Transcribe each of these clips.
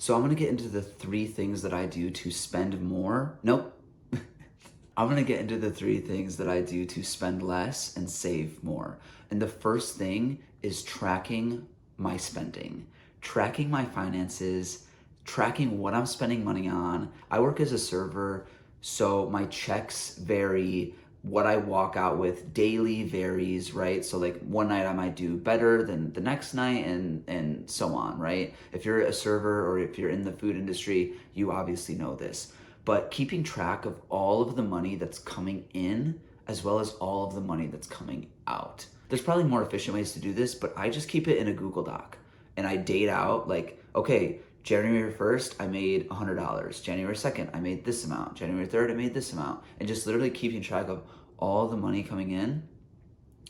So I'm gonna get into the 3 things that I do to spend more. Nope. I'm gonna get into the 3 things that I do to spend less and save more. And the first thing is tracking my spending, tracking my finances, tracking what I'm spending money on. I work as a server, so my checks vary. What I walk out with daily varies, right? So like one night I might do better than the next night and so on, right? If you're a server or if you're in the food industry, you obviously know this. But keeping track of all of the money that's coming in as well as all of the money that's coming out. There's probably more efficient ways to do this, but I just keep it in a Google Doc and I date out like, okay, January 1st, I made $100. January 2nd, I made this amount. January 3rd, I made this amount. And just literally keeping track of all the money coming in.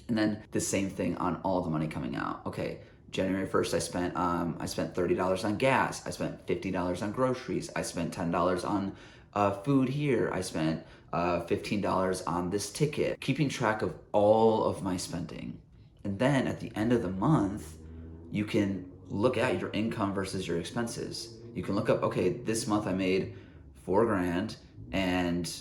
And then the same thing on all the money coming out. Okay, January 1st, I spent $30 on gas. I spent $50 on groceries. I spent $10 on food here. I spent $15 on this ticket. Keeping track of all of my spending. And then at the end of the month, you can look at your income versus your expenses. You can look up, okay, this month I made $4,000 and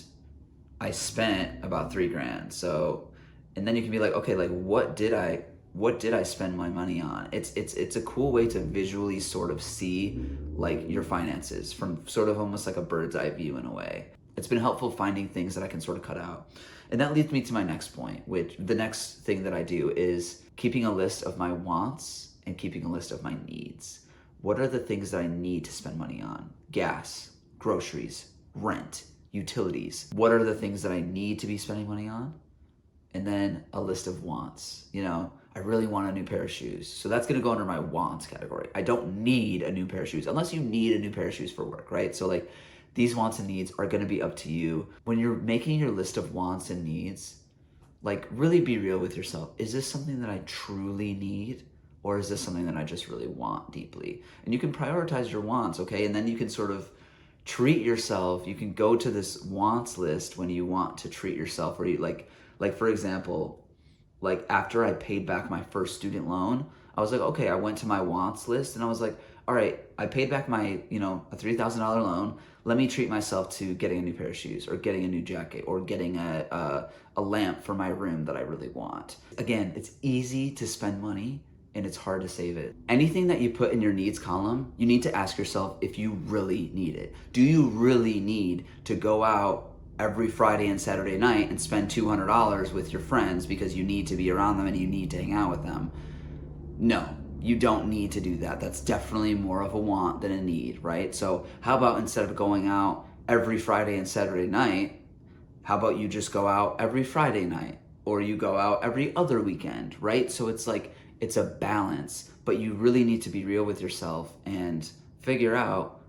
I spent about $3,000. So, and then you can be like, okay, like what did I spend my money on? It's a cool way to visually sort of see like your finances from sort of almost like a bird's eye view in a way. It's been helpful finding things that I can sort of cut out. And that leads me to my next point, which the next thing that I do is keeping a list of my wants and keeping a list of my needs. What are the things that I need to spend money on? Gas, groceries, rent, utilities. What are the things that I need to be spending money on? And then a list of wants. You know, I really want a new pair of shoes. So that's gonna go under my wants category. I don't need a new pair of shoes unless you need a new pair of shoes for work, right? So like these wants and needs are gonna be up to you. When you're making your list of wants and needs, like really be real with yourself. Is this something that I truly need? Or is this something that I just really want deeply? And you can prioritize your wants, okay? And then you can sort of treat yourself. You can go to this wants list when you want to treat yourself, or you like for example, like after I paid back my first student loan, I was like, okay, I went to my wants list and I was like, all right, I paid back my, a $3,000 loan. Let me treat myself to getting a new pair of shoes or getting a new jacket or getting a lamp for my room that I really want. Again, it's easy to spend money and it's hard to save it. Anything that you put in your needs column, you need to ask yourself if you really need it. Do you really need to go out every Friday and Saturday night and spend $200 with your friends because you need to be around them and you need to hang out with them? No, you don't need to do that. That's definitely more of a want than a need, right? So how about instead of going out every Friday and Saturday night, how about you just go out every Friday night or you go out every other weekend, right? So it's like, it's a balance, but you really need to be real with yourself and figure out,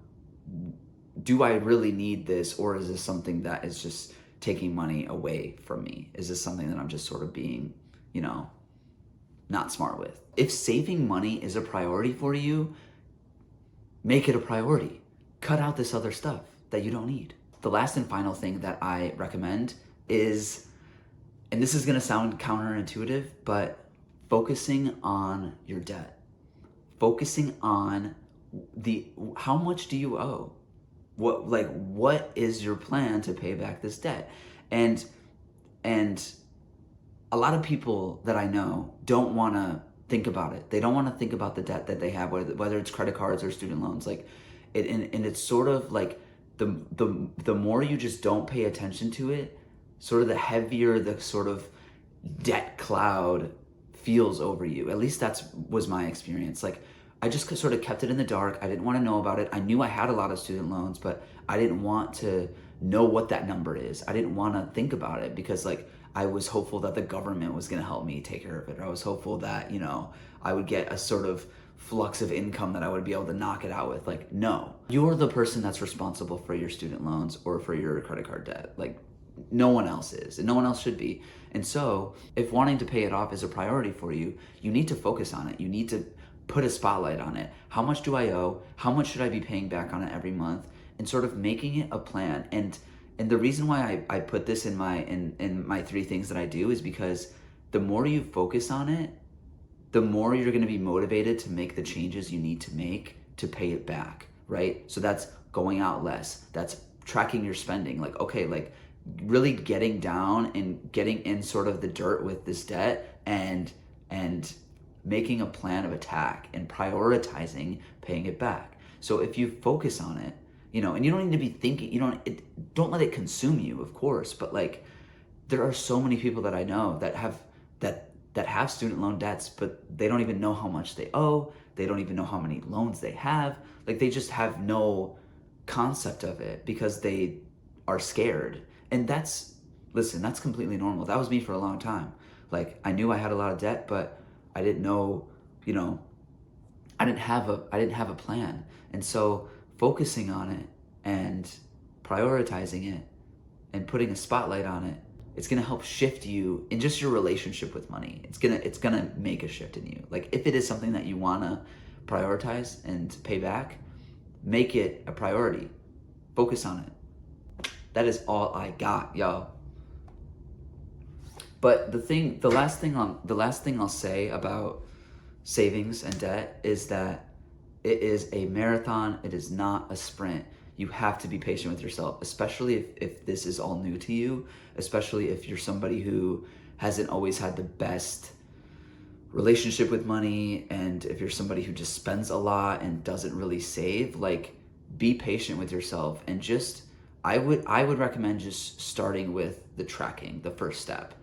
do I really need this, or is this something that is just taking money away from me? Is this something that I'm just sort of being, not smart with? If saving money is a priority for you, make it a priority. Cut out this other stuff that you don't need. The last and final thing that I recommend is, and this is gonna sound counterintuitive, but focusing on your debt. Focusing on how much do you owe? What is your plan to pay back this debt? And a lot of people that I know don't want to think about it. They don't want to think about the debt that they have, whether it's credit cards or student loans. And it's sort of like the more you just don't pay attention to it, sort of the heavier the sort of debt cloud feels over you. At least was my experience. Like I just sort of kept it in the dark. I didn't want to know about it. I knew I had a lot of student loans, but I didn't want to know what that number is. I didn't want to think about it because like I was hopeful that the government was going to help me take care of it. I was hopeful that, I would get a sort of flux of income that I would be able to knock it out with. Like, no, you're the person that's responsible for your student loans or for your credit card debt. Like no one else is, and no one else should be. And so if wanting to pay it off is a priority for you, you need to focus on it. You need to put a spotlight on it. How much do I owe? How much should I be paying back on it every month? And sort of making it a plan. And the reason why I put this in my 3 things that I do is because the more you focus on it, the more you're gonna be motivated to make the changes you need to make to pay it back, right? So that's going out less. That's tracking your spending. Like, okay, like really getting down and getting in sort of the dirt with this debt and making a plan of attack and prioritizing paying it back. So if you focus on it, you know, and you don't need to be thinking, don't let it consume you, of course, but like there are so many people that I know that have student loan debts, but they don't even know how much they owe. They don't even know how many loans they have. Like they just have no concept of it because they are scared. And listen, that's completely normal. That was me for a long time. Like I knew I had a lot of debt, but I didn't know, you know, I didn't have a plan. And so focusing on it and prioritizing it and putting a spotlight on it, it's gonna help shift you in just your relationship with money. It's gonna make a shift in you. Like if it is something that you wanna prioritize and pay back, make it a priority. Focus on it. That is all I got, yo. But the last thing I'll say about savings and debt is that it is a marathon. It is not a sprint. You have to be patient with yourself, especially if this is all new to you, especially if you're somebody who hasn't always had the best relationship with money, and if you're somebody who just spends a lot and doesn't really save. Like, be patient with yourself, and just I would recommend just starting with the tracking, the first step.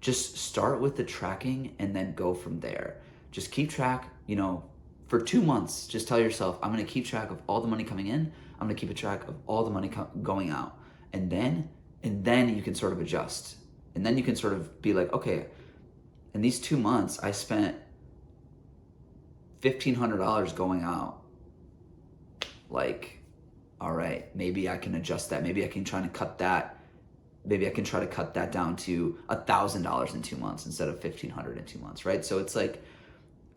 Just start with the tracking and then go from there. Just keep track, you know, for 2 months. Just tell yourself, I'm going to keep track of all the money coming in. I'm going to keep a track of all the money going out. And then you can sort of adjust. And then you can sort of be like, okay, in these 2 months, I spent $1,500 going out. Like, all right, maybe I can adjust that. Maybe I can try to cut that. Maybe I can try to cut that down to $1,000 in 2 months instead of $1,500 in 2 months, right? So it's like,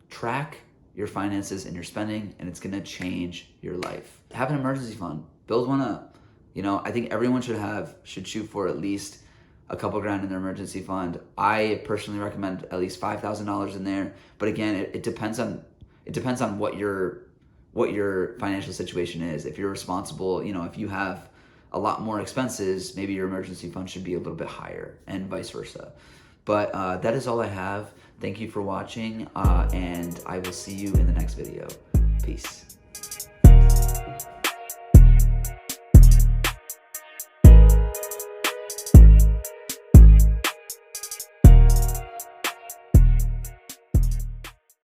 track your finances and your spending, and it's gonna change your life. Have an emergency fund. Build one up. You know, I think everyone should shoot for at least a couple grand in their emergency fund. I personally recommend at least $5,000 in there. But again, it depends on what your financial situation is. If you're responsible, you know, if you have a lot more expenses, maybe your emergency fund should be a little bit higher, and vice versa. But that is all I have. Thank you for watching, and I will see you in the next video. Peace.